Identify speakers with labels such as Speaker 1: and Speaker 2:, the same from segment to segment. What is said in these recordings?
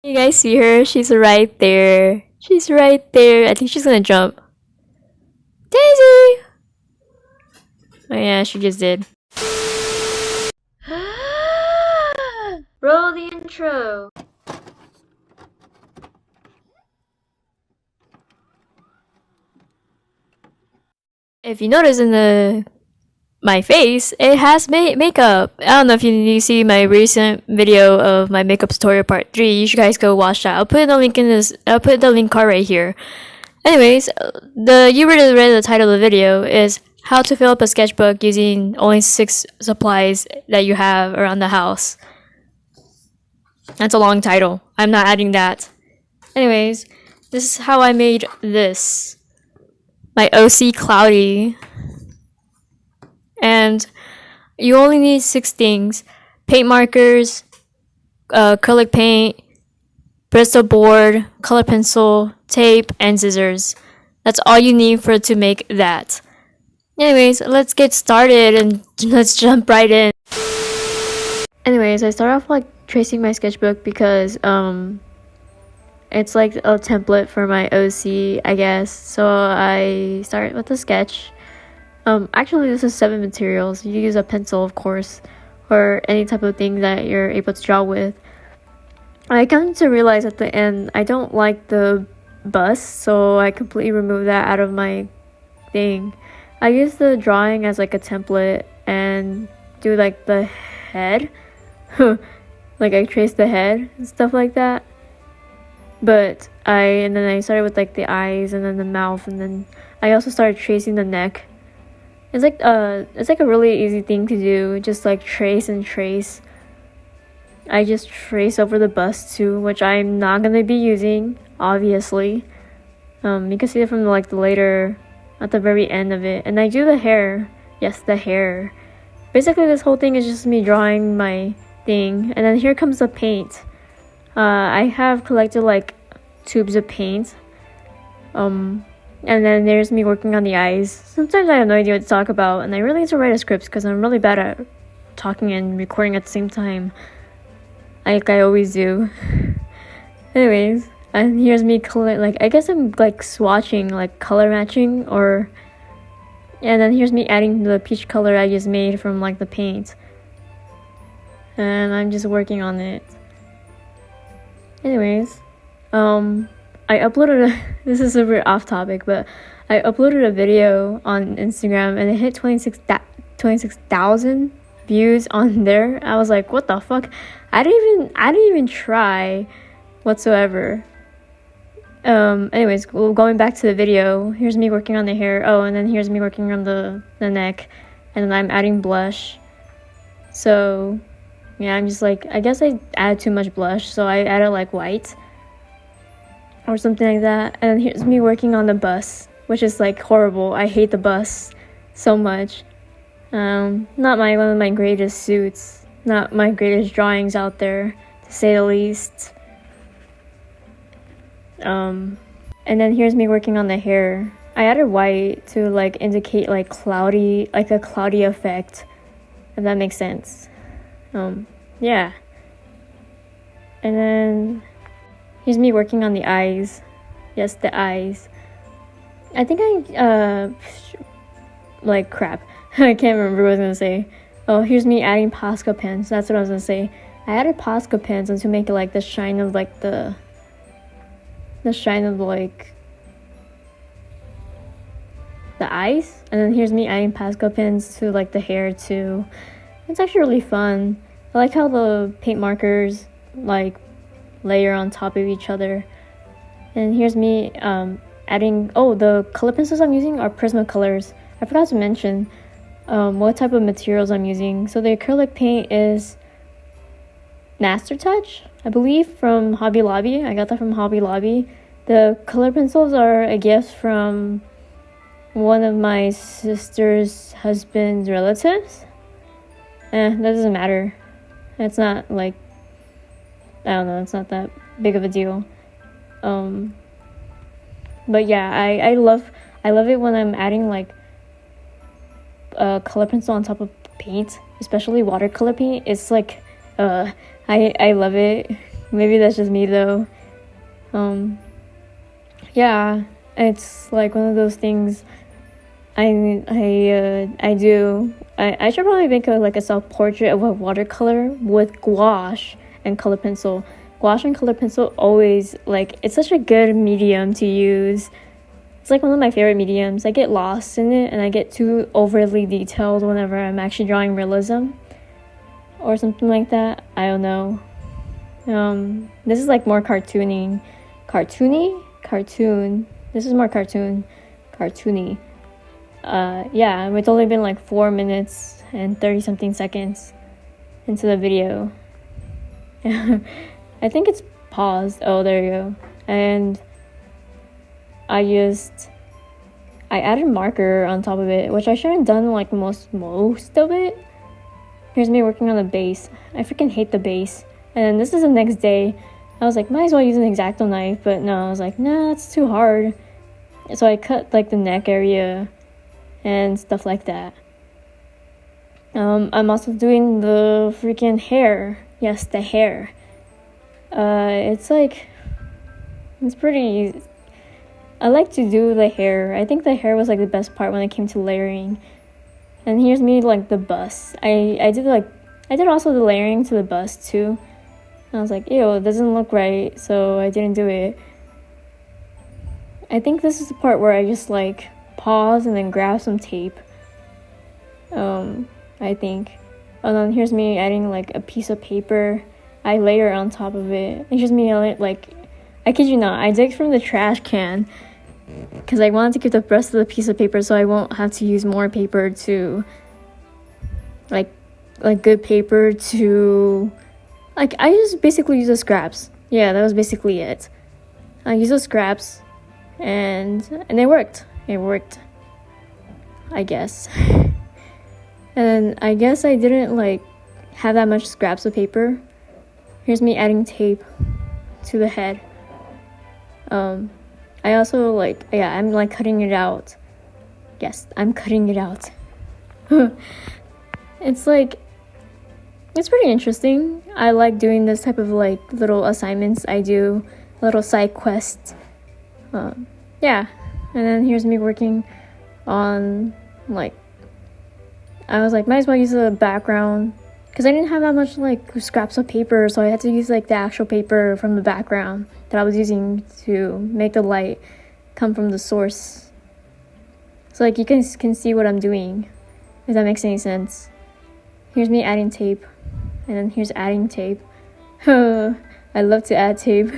Speaker 1: You guys see her? She's right there. She's right there. I think she's gonna jump. Daisy! Oh yeah, she just did. Roll the intro. If you notice in my face, it has makeup. I don't know if you see my recent video of my makeup tutorial part 3. You should guys go watch that. I'll put the link in this. I'll put the link card right here. Anyways, you already read the title of the video is how to fill up a sketchbook using only 6 supplies that you have around the house. That's a long title. I'm not adding that. Anyways, this is how I made this. My OC Cloudy. And you only need 6 things: paint markers, acrylic paint, Bristol board, color pencil, tape, and scissors. That's all you need to make that. Anyways, let's get started and let's jump right in. Anyways, I start off like tracing my sketchbook because it's like a template for my OC, I guess. So I start with a sketch. Actually, this is 7 materials. You use a pencil, of course, or any type of thing that you're able to draw with. I come to realize at the end I don't like the bust, so I completely remove that out of my thing. I use the drawing as like a template and do like the head. Like I trace the head and stuff like that. But then I started with like the eyes and then the mouth, and then I also started tracing the neck. It's like a really easy thing to do, just like trace and trace. I just trace over the bust too, which I'm not gonna be using, obviously. You can see it from like the later, at the very end of it. And I do the hair. Yes, the hair. Basically, this whole thing is just me drawing my thing, and then here comes the paint. I have collected like tubes of paint. And then there's me working on the eyes. Sometimes I have no idea what to talk about, and I really need to write a script because I'm really bad at talking and recording at the same time, like I always do. Anyways, and here's me I guess I'm like swatching, like color matching, and then here's me adding the peach color I just made from like the paint, and I'm just working on it. Anyways, I uploaded this is super off topic, but I uploaded a video on Instagram and it hit 26,000 views on there. I was like, what the fuck? I didn't even try whatsoever. Anyways, going back to the video, here's me working on the hair. Oh, and then here's me working on the neck, and then I'm adding blush. So yeah, I'm just like, I guess I added too much blush, so I added like white or something like that. And here's me working on the bust, which is like horrible. I hate the bust so much. Not one of my greatest suits, not my greatest drawings out there, to say the least. And then here's me working on the hair. I added white to like indicate like cloudy, like a cloudy effect, if that makes sense. Yeah. And then here's me working on the eyes. Yes, the eyes. I think like crap. I can't remember what I was gonna say. Oh, here's me adding Posca pens. That's what I was gonna say. I added Posca pens and to make it like the shine of like the eyes. And then here's me adding Posca pens to like the hair too. It's actually really fun. I like how the paint markers like layer on top of each other. And here's me adding, the color pencils I'm using are Prismacolors. I forgot to mention what type of materials I'm using. So the acrylic paint is Master Touch, I believe, from Hobby Lobby. I got that from Hobby Lobby. The color pencils are a gift from one of my sister's husband's relatives. That doesn't matter. It's not like, I don't know, it's not that big of a deal. But yeah, I love it when I'm adding like a color pencil on top of paint, especially watercolor paint. It's like I love it Maybe that's just me though. Yeah, it's like one of those things I do. I should probably make a self-portrait of a watercolor with gouache and color pencil. Gouache and color pencil always, like, it's such a good medium to use. It's like one of my favorite mediums. I get lost in it and I get too overly detailed whenever I'm actually drawing realism or something like that. I don't know. This is like more cartoony. This is more cartoony. Yeah, it's only been like 4 minutes and 30 something seconds into the video. I think it's paused. Oh, there you go. And I added marker on top of it, which I should have done like most of it. Here's me working on the base. I freaking hate the base. And then this is the next day. I was like, might as well use an X-Acto knife, but no, I was like, nah, it's too hard. So I cut like the neck area and stuff like that. I'm also doing the freaking hair. Yes, the hair. It's pretty. I like to do the hair. I think the hair was like the best part when it came to layering. And here's me like the bust. I did also the layering to the bust too. And I was like, ew, it doesn't look right, so I didn't do it. I think this is the part where I just like pause and then grab some tape. I think. And then here's me adding like a piece of paper. I layer on top of it. It's just me like, I kid you not, I digged from the trash can because I wanted to keep the rest of the piece of paper so I won't have to use more paper to like good paper to like, I just basically use the scraps. Yeah, that was basically it. I used the scraps and it worked. It worked, I guess. And I guess I didn't like have that much scraps of paper. Here's me adding tape to the head. I also like, yeah, I'm like cutting it out. Yes, I'm cutting it out. It's pretty interesting. I like doing this type of like little assignments I do, little side quests. Yeah, and then here's me working on like, I was like, might as well use the background because I didn't have that much like scraps of paper, so I had to use like the actual paper from the background that I was using to make the light come from the source. So like you can see what I'm doing, if that makes any sense. Here's me adding tape, and then here's adding tape. I love to add tape.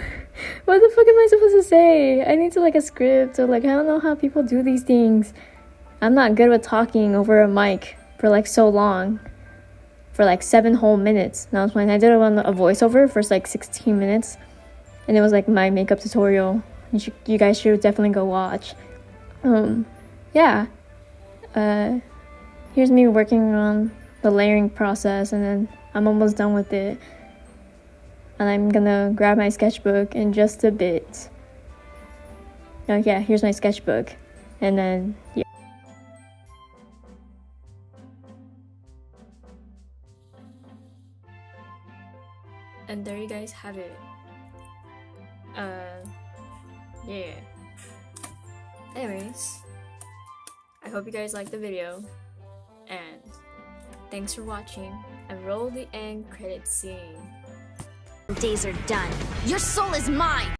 Speaker 1: What the fuck am I supposed to say? I need to like a script or like, I don't know how people do these things. I'm not good with talking over a mic for like so long, for like 7 whole minutes. Now it's when I did it on a voiceover for like 16 minutes, and it was like my makeup tutorial. You guys should definitely go watch. Yeah. Here's me working on the layering process, and then I'm almost done with it. And I'm gonna grab my sketchbook in just a bit. Oh yeah, here's my sketchbook. And then, yeah. And there you guys have it. Yeah. Anyways, I hope you guys liked the video, and thanks for watching, and roll the end credits scene.
Speaker 2: Days are done. Your soul is mine!